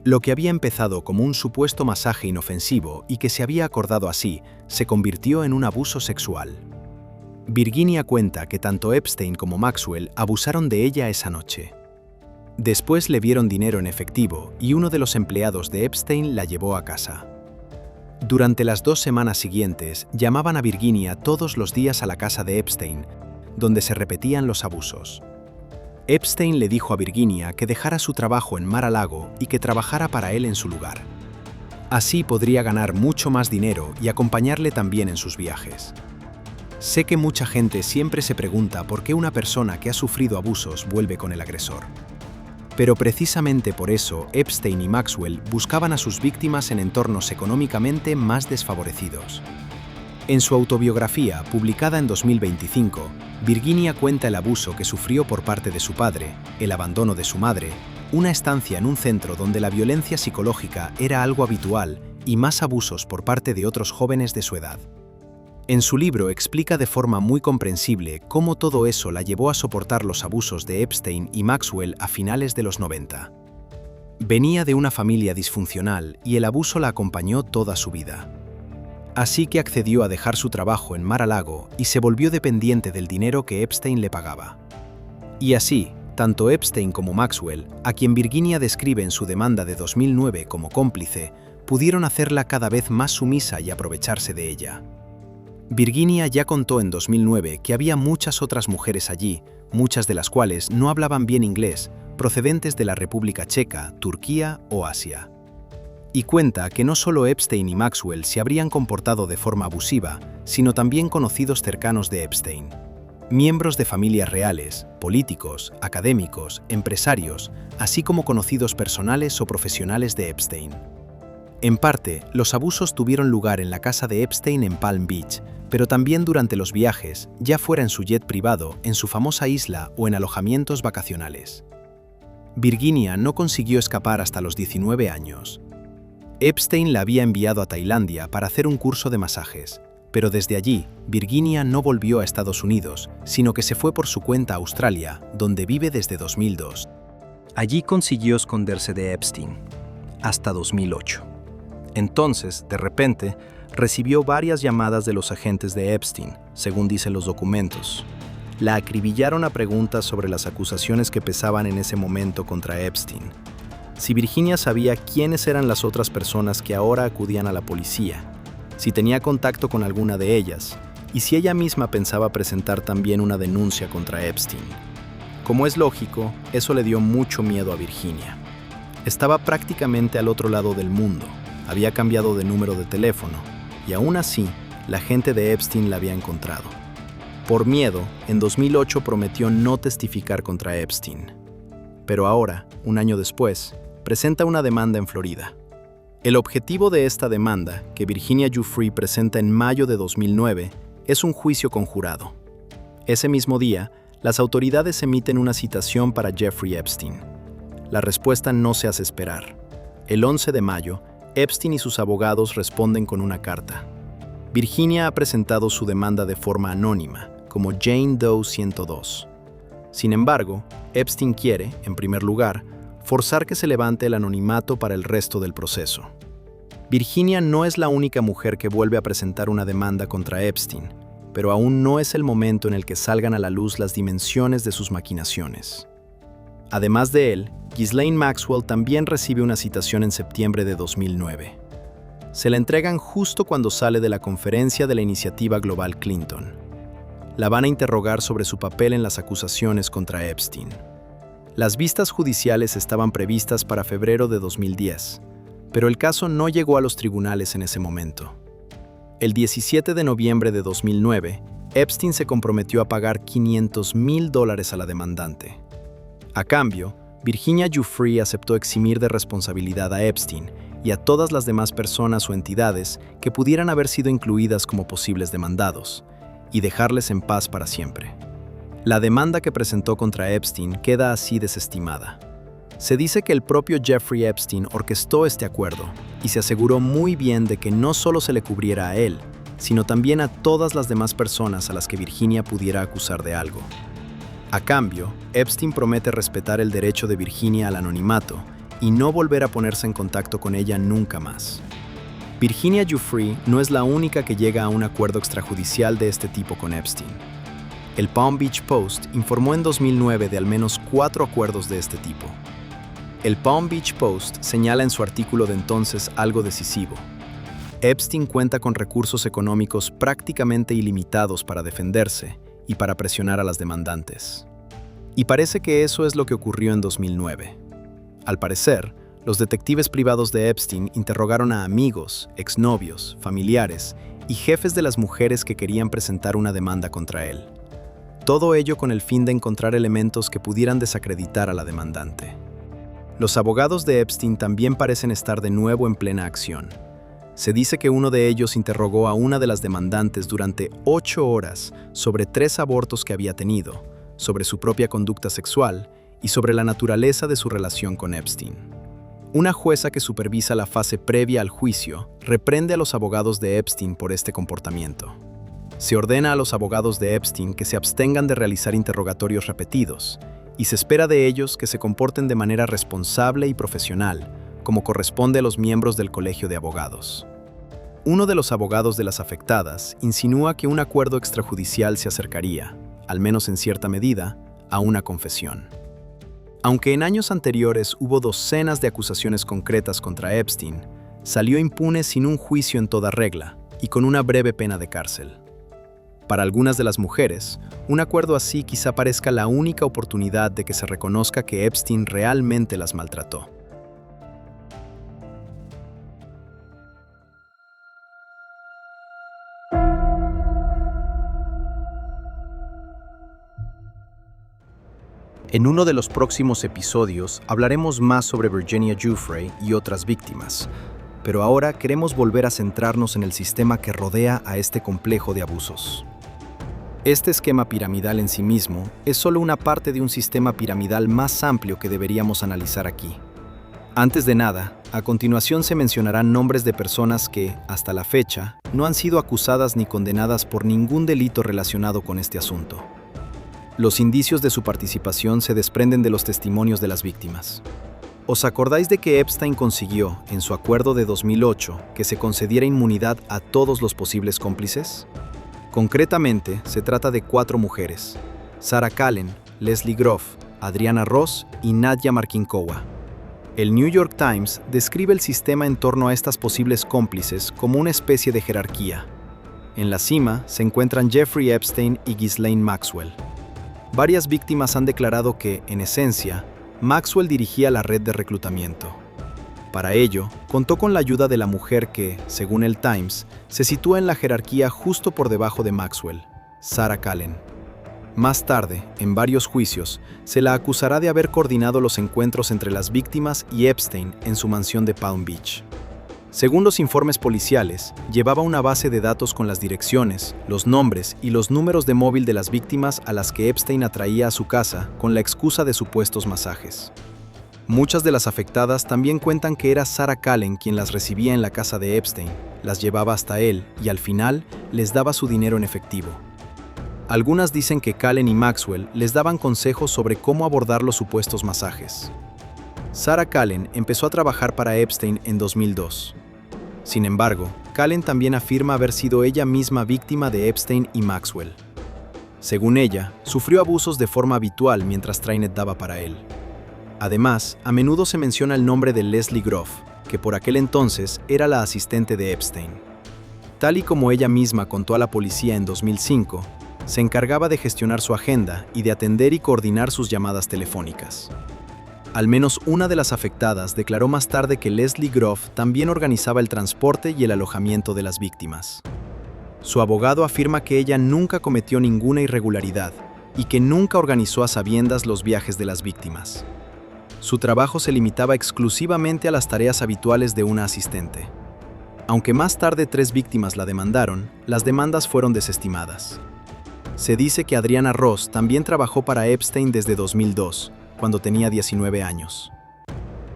Lo que había empezado como un supuesto masaje inofensivo y que se había acordado así, se convirtió en un abuso sexual. Virginia cuenta que tanto Epstein como Maxwell abusaron de ella esa noche. Después le vieron dinero en efectivo y uno de los empleados de Epstein la llevó a casa. Durante las 2 semanas siguientes, llamaban a Virginia todos los días a la casa de Epstein, donde se repetían los abusos. Epstein le dijo a Virginia que dejara su trabajo en Mar-a-Lago y que trabajara para él en su lugar. Así podría ganar mucho más dinero y acompañarle también en sus viajes. Sé que mucha gente siempre se pregunta por qué una persona que ha sufrido abusos vuelve con el agresor. Pero precisamente por eso Epstein y Maxwell buscaban a sus víctimas en entornos económicamente más desfavorecidos. En su autobiografía, publicada en 2025, Virginia cuenta el abuso que sufrió por parte de su padre, el abandono de su madre, una estancia en un centro donde la violencia psicológica era algo habitual y más abusos por parte de otros jóvenes de su edad. En su libro explica de forma muy comprensible cómo todo eso la llevó a soportar los abusos de Epstein y Maxwell a finales de los 90. Venía de una familia disfuncional y el abuso la acompañó toda su vida. Así que accedió a dejar su trabajo en Mar-a-Lago y se volvió dependiente del dinero que Epstein le pagaba. Y así, tanto Epstein como Maxwell, a quien Virginia describe en su demanda de 2009 como cómplice, pudieron hacerla cada vez más sumisa y aprovecharse de ella. Virginia ya contó en 2009 que había muchas otras mujeres allí, muchas de las cuales no hablaban bien inglés, procedentes de la República Checa, Turquía o Asia. Y cuenta que no solo Epstein y Maxwell se habrían comportado de forma abusiva, sino también conocidos cercanos de Epstein. Miembros de familias reales, políticos, académicos, empresarios, así como conocidos personales o profesionales de Epstein. En parte, los abusos tuvieron lugar en la casa de Epstein en Palm Beach, pero también durante los viajes, ya fuera en su jet privado, en su famosa isla o en alojamientos vacacionales. Virginia no consiguió escapar hasta los 19 años. Epstein la había enviado a Tailandia para hacer un curso de masajes, pero desde allí, Virginia no volvió a Estados Unidos, sino que se fue por su cuenta a Australia, donde vive desde 2002. Allí consiguió esconderse de Epstein, hasta 2008. Entonces, de repente, recibió varias llamadas de los agentes de Epstein, según dicen los documentos. La acribillaron a preguntas sobre las acusaciones que pesaban en ese momento contra Epstein. Si Virginia sabía quiénes eran las otras personas que ahora acudían a la policía, si tenía contacto con alguna de ellas, y si ella misma pensaba presentar también una denuncia contra Epstein. Como es lógico, eso le dio mucho miedo a Virginia. Estaba prácticamente al otro lado del mundo, había cambiado de número de teléfono, y aún así, la gente de Epstein la había encontrado. Por miedo, en 2008 prometió no testificar contra Epstein. Pero ahora, un año después, presenta una demanda en Florida. El objetivo de esta demanda, que Virginia Giuffre presenta en mayo de 2009, es un juicio conjurado. Ese mismo día, las autoridades emiten una citación para Jeffrey Epstein. La respuesta no se hace esperar. El 11 de mayo, Epstein y sus abogados responden con una carta. Virginia ha presentado su demanda de forma anónima, como Jane Doe 102. Sin embargo, Epstein quiere, en primer lugar, forzar que se levante el anonimato para el resto del proceso. Virginia no es la única mujer que vuelve a presentar una demanda contra Epstein, pero aún no es el momento en el que salgan a la luz las dimensiones de sus maquinaciones. Además de él, Ghislaine Maxwell también recibe una citación en septiembre de 2009. Se la entregan justo cuando sale de la conferencia de la Iniciativa Global Clinton. La van a interrogar sobre su papel en las acusaciones contra Epstein. Las vistas judiciales estaban previstas para febrero de 2010, pero el caso no llegó a los tribunales en ese momento. El 17 de noviembre de 2009, Epstein se comprometió a pagar $500,000 a la demandante. A cambio, Virginia Giuffre aceptó eximir de responsabilidad a Epstein y a todas las demás personas o entidades que pudieran haber sido incluidas como posibles demandados, y dejarles en paz para siempre. La demanda que presentó contra Epstein queda así desestimada. Se dice que el propio Jeffrey Epstein orquestó este acuerdo y se aseguró muy bien de que no solo se le cubriera a él, sino también a todas las demás personas a las que Virginia pudiera acusar de algo. A cambio, Epstein promete respetar el derecho de Virginia al anonimato y no volver a ponerse en contacto con ella nunca más. Virginia Giuffre no es la única que llega a un acuerdo extrajudicial de este tipo con Epstein. El Palm Beach Post informó en 2009 de al menos 4 acuerdos de este tipo. El Palm Beach Post señala en su artículo de entonces algo decisivo. Epstein cuenta con recursos económicos prácticamente ilimitados para defenderse y para presionar a las demandantes. Y parece que eso es lo que ocurrió en 2009. Al parecer, los detectives privados de Epstein interrogaron a amigos, exnovios, familiares y jefes de las mujeres que querían presentar una demanda contra él. Todo ello con el fin de encontrar elementos que pudieran desacreditar a la demandante. Los abogados de Epstein también parecen estar de nuevo en plena acción. Se dice que uno de ellos interrogó a una de las demandantes durante 8 horas sobre 3 abortos que había tenido, sobre su propia conducta sexual y sobre la naturaleza de su relación con Epstein. Una jueza que supervisa la fase previa al juicio reprende a los abogados de Epstein por este comportamiento. Se ordena a los abogados de Epstein que se abstengan de realizar interrogatorios repetidos y se espera de ellos que se comporten de manera responsable y profesional, como corresponde a los miembros del Colegio de Abogados. Uno de los abogados de las afectadas insinúa que un acuerdo extrajudicial se acercaría, al menos en cierta medida, a una confesión. Aunque en años anteriores hubo docenas de acusaciones concretas contra Epstein, salió impune sin un juicio en toda regla y con una breve pena de cárcel. Para algunas de las mujeres, un acuerdo así quizá parezca la única oportunidad de que se reconozca que Epstein realmente las maltrató. En uno de los próximos episodios hablaremos más sobre Virginia Giuffre y otras víctimas, pero ahora queremos volver a centrarnos en el sistema que rodea a este complejo de abusos. Este esquema piramidal en sí mismo es solo una parte de un sistema piramidal más amplio que deberíamos analizar aquí. Antes de nada, a continuación se mencionarán nombres de personas que, hasta la fecha, no han sido acusadas ni condenadas por ningún delito relacionado con este asunto. Los indicios de su participación se desprenden de los testimonios de las víctimas. ¿Os acordáis de que Epstein consiguió, en su acuerdo de 2008, que se concediera inmunidad a todos los posibles cómplices? Concretamente, se trata de 4 mujeres: Sarah Kallen, Leslie Groff, Adriana Ross y Nadia Marcinkowa. El New York Times describe el sistema en torno a estas posibles cómplices como una especie de jerarquía. En la cima se encuentran Jeffrey Epstein y Ghislaine Maxwell. Varias víctimas han declarado que, en esencia, Maxwell dirigía la red de reclutamiento. Para ello, contó con la ayuda de la mujer que, según el Times, se sitúa en la jerarquía justo por debajo de Maxwell, Sarah Kallen. Más tarde, en varios juicios, se la acusará de haber coordinado los encuentros entre las víctimas y Epstein en su mansión de Palm Beach. Según los informes policiales, llevaba una base de datos con las direcciones, los nombres y los números de móvil de las víctimas a las que Epstein atraía a su casa con la excusa de supuestos masajes. Muchas de las afectadas también cuentan que era Sarah Kallen quien las recibía en la casa de Epstein, las llevaba hasta él y al final les daba su dinero en efectivo. Algunas dicen que Kallen y Maxwell les daban consejos sobre cómo abordar los supuestos masajes. Sarah Kallen empezó a trabajar para Epstein en 2002. Sin embargo, Kallen también afirma haber sido ella misma víctima de Epstein y Maxwell. Según ella, sufrió abusos de forma habitual mientras Trainet daba para él. Además, a menudo se menciona el nombre de Leslie Groff, que por aquel entonces era la asistente de Epstein. Tal y como ella misma contó a la policía en 2005, se encargaba de gestionar su agenda y de atender y coordinar sus llamadas telefónicas. Al menos una de las afectadas declaró más tarde que Leslie Groff también organizaba el transporte y el alojamiento de las víctimas. Su abogado afirma que ella nunca cometió ninguna irregularidad y que nunca organizó a sabiendas los viajes de las víctimas. Su trabajo se limitaba exclusivamente a las tareas habituales de una asistente. Aunque más tarde 3 víctimas la demandaron, las demandas fueron desestimadas. Se dice que Adriana Ross también trabajó para Epstein desde 2002, cuando tenía 19 años.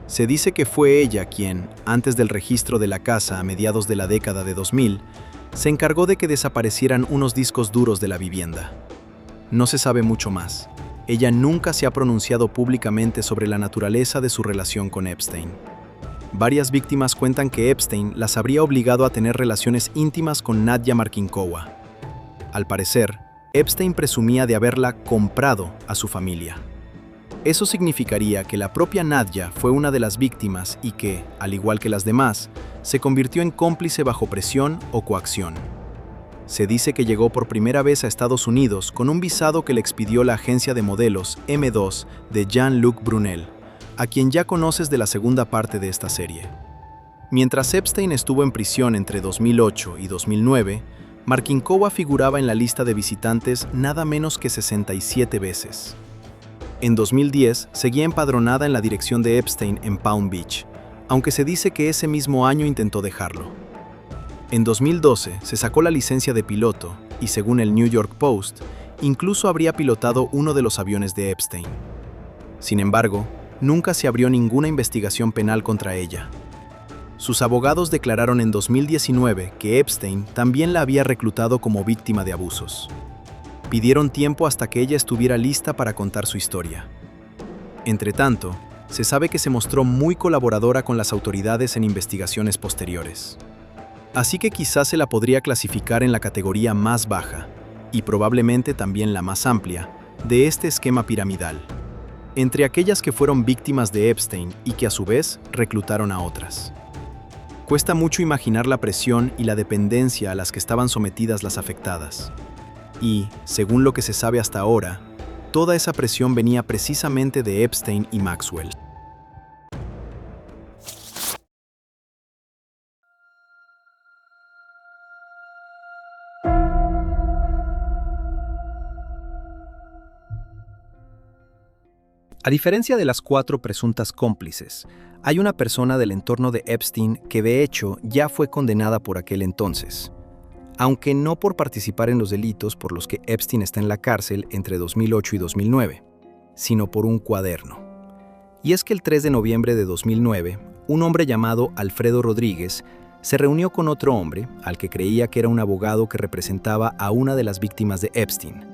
Se dice que fue ella quien, antes del registro de la casa a mediados de la década de 2000, se encargó de que desaparecieran unos discos duros de la vivienda. No se sabe mucho más. Ella nunca se ha pronunciado públicamente sobre la naturaleza de su relación con Epstein. Varias víctimas cuentan que Epstein las habría obligado a tener relaciones íntimas con Nadia Marcinkova. Al parecer, Epstein presumía de haberla comprado a su familia. Eso significaría que la propia Nadia fue una de las víctimas y que, al igual que las demás, se convirtió en cómplice bajo presión o coacción. Se dice que llegó por primera vez a Estados Unidos con un visado que le expidió la agencia de modelos M2 de Jean-Luc Brunel, a quien ya conoces de la segunda parte de esta serie. Mientras Epstein estuvo en prisión entre 2008 y 2009, Marcinkova figuraba en la lista de visitantes nada menos que 67 veces. En 2010, seguía empadronada en la dirección de Epstein en Palm Beach, aunque se dice que ese mismo año intentó dejarlo. En 2012, se sacó la licencia de piloto y, según el New York Post, incluso habría pilotado uno de los aviones de Epstein. Sin embargo, nunca se abrió ninguna investigación penal contra ella. Sus abogados declararon en 2019 que Epstein también la había reclutado como víctima de abusos. Pidieron tiempo hasta que ella estuviera lista para contar su historia. Entretanto, se sabe que se mostró muy colaboradora con las autoridades en investigaciones posteriores. Así que quizás se la podría clasificar en la categoría más baja, y probablemente también la más amplia, de este esquema piramidal, entre aquellas que fueron víctimas de Epstein y que a su vez reclutaron a otras. Cuesta mucho imaginar la presión y la dependencia a las que estaban sometidas las afectadas. Y, según lo que se sabe hasta ahora, toda esa presión venía precisamente de Epstein y Maxwell. A diferencia de las 4 presuntas cómplices, hay una persona del entorno de Epstein que de hecho ya fue condenada por aquel entonces, aunque no por participar en los delitos por los que Epstein está en la cárcel entre 2008 y 2009, sino por un cuaderno. Y es que el 3 de noviembre de 2009, un hombre llamado Alfredo Rodríguez se reunió con otro hombre, al que creía que era un abogado que representaba a una de las víctimas de Epstein.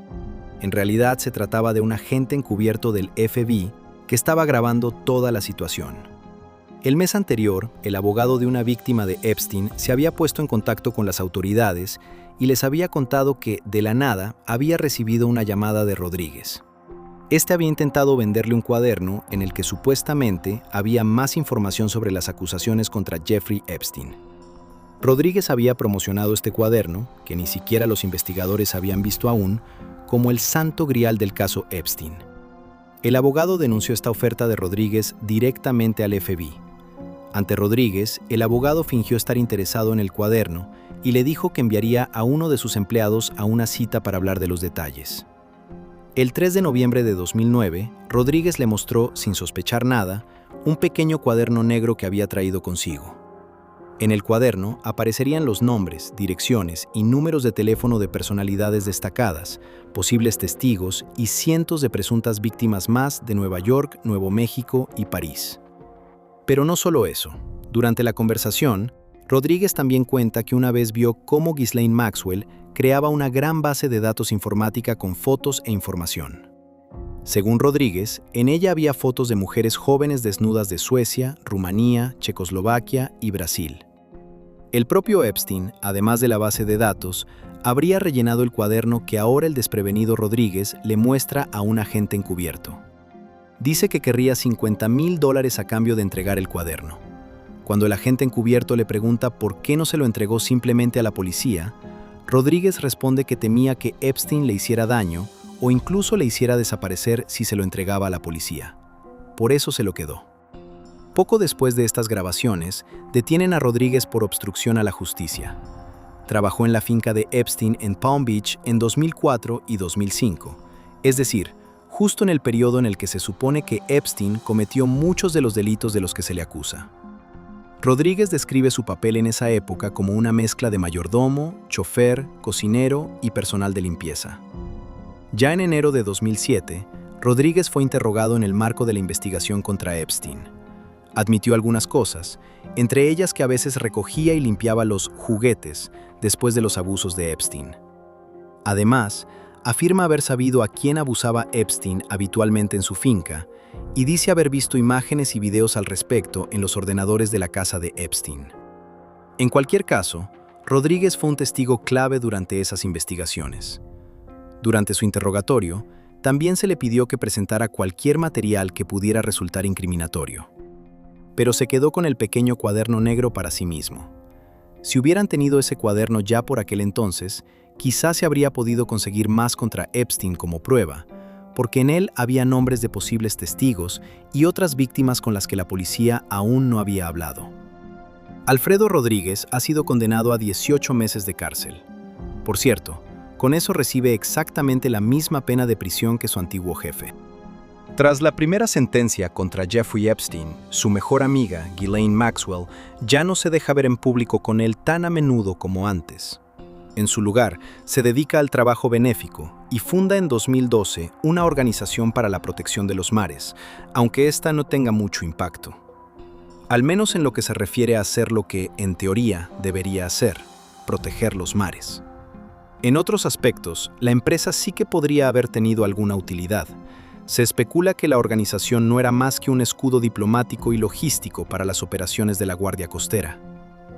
En realidad se trataba de un agente encubierto del FBI que estaba grabando toda la situación. El mes anterior, el abogado de una víctima de Epstein se había puesto en contacto con las autoridades y les había contado que, de la nada, había recibido una llamada de Rodríguez. Este había intentado venderle un cuaderno en el que supuestamente había más información sobre las acusaciones contra Jeffrey Epstein. Rodríguez había promocionado este cuaderno, que ni siquiera los investigadores habían visto aún, como el santo grial del caso Epstein. El abogado denunció esta oferta de Rodríguez directamente al FBI. Ante Rodríguez, el abogado fingió estar interesado en el cuaderno y le dijo que enviaría a uno de sus empleados a una cita para hablar de los detalles. El 3 de noviembre de 2009, Rodríguez le mostró, sin sospechar nada, un pequeño cuaderno negro que había traído consigo. En el cuaderno aparecerían los nombres, direcciones y números de teléfono de personalidades destacadas, posibles testigos y cientos de presuntas víctimas más de Nueva York, Nuevo México y París. Pero no solo eso. Durante la conversación, Rodríguez también cuenta que una vez vio cómo Ghislaine Maxwell creaba una gran base de datos informática con fotos e información. Según Rodríguez, en ella había fotos de mujeres jóvenes desnudas de Suecia, Rumanía, Checoslovaquia y Brasil. El propio Epstein, además de la base de datos, habría rellenado el cuaderno que ahora el desprevenido Rodríguez le muestra a un agente encubierto. Dice que querría $50,000 a cambio de entregar el cuaderno. Cuando el agente encubierto le pregunta por qué no se lo entregó simplemente a la policía, Rodríguez responde que temía que Epstein le hiciera daño o incluso le hiciera desaparecer si se lo entregaba a la policía. Por eso se lo quedó. Poco después de estas grabaciones, detienen a Rodríguez por obstrucción a la justicia. Trabajó en la finca de Epstein en Palm Beach en 2004 y 2005, es decir, justo en el periodo en el que se supone que Epstein cometió muchos de los delitos de los que se le acusa. Rodríguez describe su papel en esa época como una mezcla de mayordomo, chofer, cocinero y personal de limpieza. Ya en enero de 2007, Rodríguez fue interrogado en el marco de la investigación contra Epstein. Admitió algunas cosas, entre ellas que a veces recogía y limpiaba los juguetes después de los abusos de Epstein. Además, afirma haber sabido a quién abusaba Epstein habitualmente en su finca y dice haber visto imágenes y videos al respecto en los ordenadores de la casa de Epstein. En cualquier caso, Rodríguez fue un testigo clave durante esas investigaciones. Durante su interrogatorio, también se le pidió que presentara cualquier material que pudiera resultar incriminatorio. Pero se quedó con el pequeño cuaderno negro para sí mismo. Si hubieran tenido ese cuaderno ya por aquel entonces, quizás se habría podido conseguir más contra Epstein como prueba, porque en él había nombres de posibles testigos y otras víctimas con las que la policía aún no había hablado. Alfredo Rodríguez ha sido condenado a 18 meses de cárcel. Por cierto, con eso recibe exactamente la misma pena de prisión que su antiguo jefe. Tras la primera sentencia contra Jeffrey Epstein, su mejor amiga, Ghislaine Maxwell, ya no se deja ver en público con él tan a menudo como antes. En su lugar, se dedica al trabajo benéfico y funda en 2012 una organización para la protección de los mares, aunque esta no tenga mucho impacto. Al menos en lo que se refiere a hacer lo que, en teoría, debería hacer, proteger los mares. En otros aspectos, la empresa sí que podría haber tenido alguna utilidad. Se especula que la organización no era más que un escudo diplomático y logístico para las operaciones de la Guardia Costera.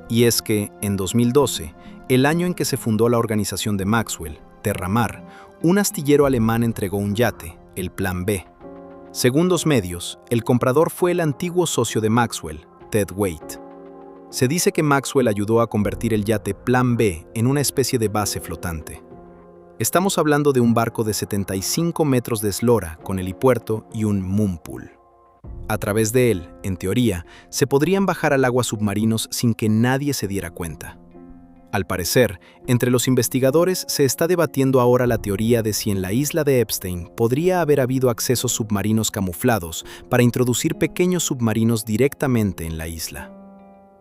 Y es que, en 2012, el año en que se fundó la organización de Maxwell, Terramar, un astillero alemán entregó un yate, el Plan B. Según los medios, el comprador fue el antiguo socio de Maxwell, Ted Waite. Se dice que Maxwell ayudó a convertir el yate Plan B en una especie de base flotante. Estamos hablando de un barco de 75 metros de eslora con helipuerto y un moonpool. A través de él, en teoría, se podrían bajar al agua submarinos sin que nadie se diera cuenta. Al parecer, entre los investigadores se está debatiendo ahora la teoría de si en la isla de Epstein podría haber habido accesos submarinos camuflados para introducir pequeños submarinos directamente en la isla.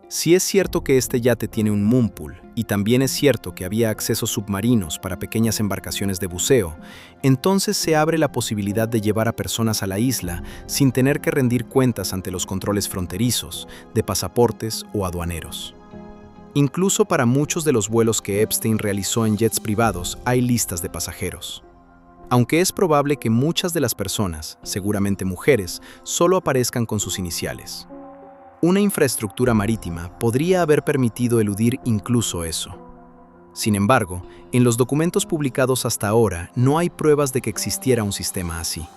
Si es cierto que este yate tiene un moonpool y también es cierto que había accesos submarinos para pequeñas embarcaciones de buceo, entonces se abre la posibilidad de llevar a personas a la isla sin tener que rendir cuentas ante los controles fronterizos, de pasaportes o aduaneros. Incluso para muchos de los vuelos que Epstein realizó en jets privados hay listas de pasajeros. Aunque es probable que muchas de las personas, seguramente mujeres, solo aparezcan con sus iniciales. Una infraestructura marítima podría haber permitido eludir incluso eso. Sin embargo, en los documentos publicados hasta ahora no hay pruebas de que existiera un sistema así.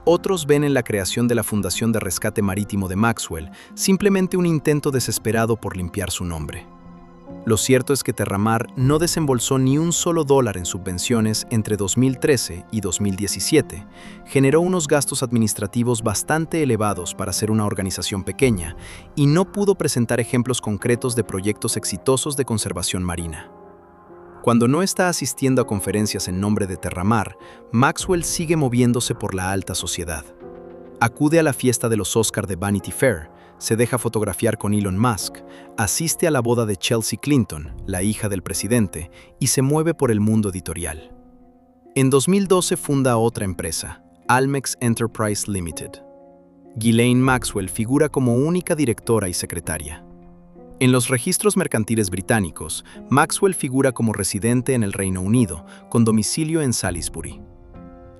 Otros ven en la creación de la Fundación de Rescate Marítimo de Maxwell simplemente un intento desesperado por limpiar su nombre. Lo cierto es que Terramar no desembolsó ni un solo dólar en subvenciones entre 2013 y 2017, generó unos gastos administrativos bastante elevados para ser una organización pequeña y no pudo presentar ejemplos concretos de proyectos exitosos de conservación marina. Cuando no está asistiendo a conferencias en nombre de Terramar, Maxwell sigue moviéndose por la alta sociedad. Acude a la fiesta de los Oscar de Vanity Fair, se deja fotografiar con Elon Musk, asiste a la boda de Chelsea Clinton, la hija del presidente, y se mueve por el mundo editorial. En 2012 funda otra empresa, Almex Enterprise Limited. Ghislaine Maxwell figura como única directora y secretaria. En los registros mercantiles británicos, Maxwell figura como residente en el Reino Unido, con domicilio en Salisbury.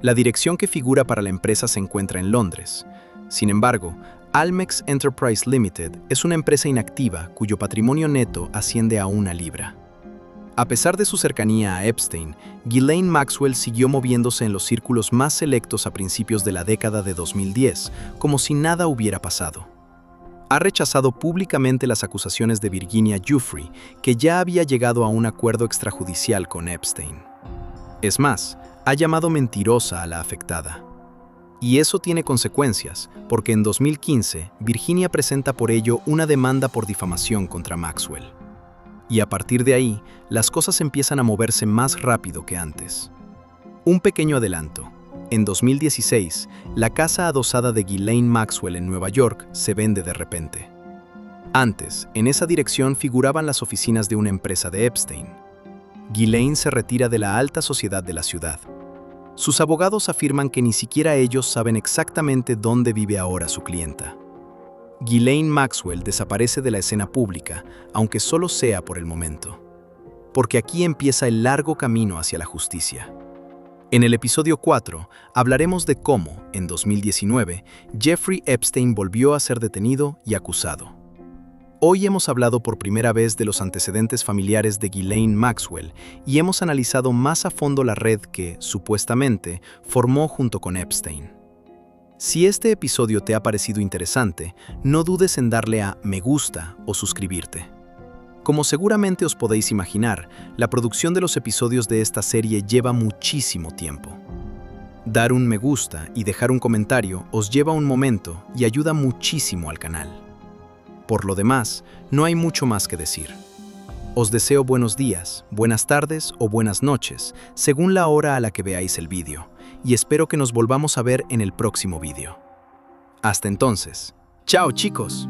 La dirección que figura para la empresa se encuentra en Londres. Sin embargo, Almex Enterprise Limited es una empresa inactiva cuyo patrimonio neto asciende a 1 libra. A pesar de su cercanía a Epstein, Ghislaine Maxwell siguió moviéndose en los círculos más selectos a principios de la década de 2010, como si nada hubiera pasado. Ha rechazado públicamente las acusaciones de Virginia Giuffre, que ya había llegado a un acuerdo extrajudicial con Epstein. Es más, ha llamado mentirosa a la afectada. Y eso tiene consecuencias, porque en 2015, Virginia presenta por ello una demanda por difamación contra Maxwell. Y a partir de ahí, las cosas empiezan a moverse más rápido que antes. Un pequeño adelanto. En 2016, la casa adosada de Ghislaine Maxwell en Nueva York se vende de repente. Antes, en esa dirección figuraban las oficinas de una empresa de Epstein. Ghislaine se retira de la alta sociedad de la ciudad. Sus abogados afirman que ni siquiera ellos saben exactamente dónde vive ahora su clienta. Ghislaine Maxwell desaparece de la escena pública, aunque solo sea por el momento. Porque aquí empieza el largo camino hacia la justicia. En el episodio 4 hablaremos de cómo, en 2019, Jeffrey Epstein volvió a ser detenido y acusado. Hoy hemos hablado por primera vez de los antecedentes familiares de Ghislaine Maxwell y hemos analizado más a fondo la red que, supuestamente, formó junto con Epstein. Si este episodio te ha parecido interesante, no dudes en darle a me gusta o suscribirte. Como seguramente os podéis imaginar, la producción de los episodios de esta serie lleva muchísimo tiempo. Dar un me gusta y dejar un comentario os lleva un momento y ayuda muchísimo al canal. Por lo demás, no hay mucho más que decir. Os deseo buenos días, buenas tardes o buenas noches, según la hora a la que veáis el vídeo, y espero que nos volvamos a ver en el próximo vídeo. Hasta entonces. ¡Chao, chicos!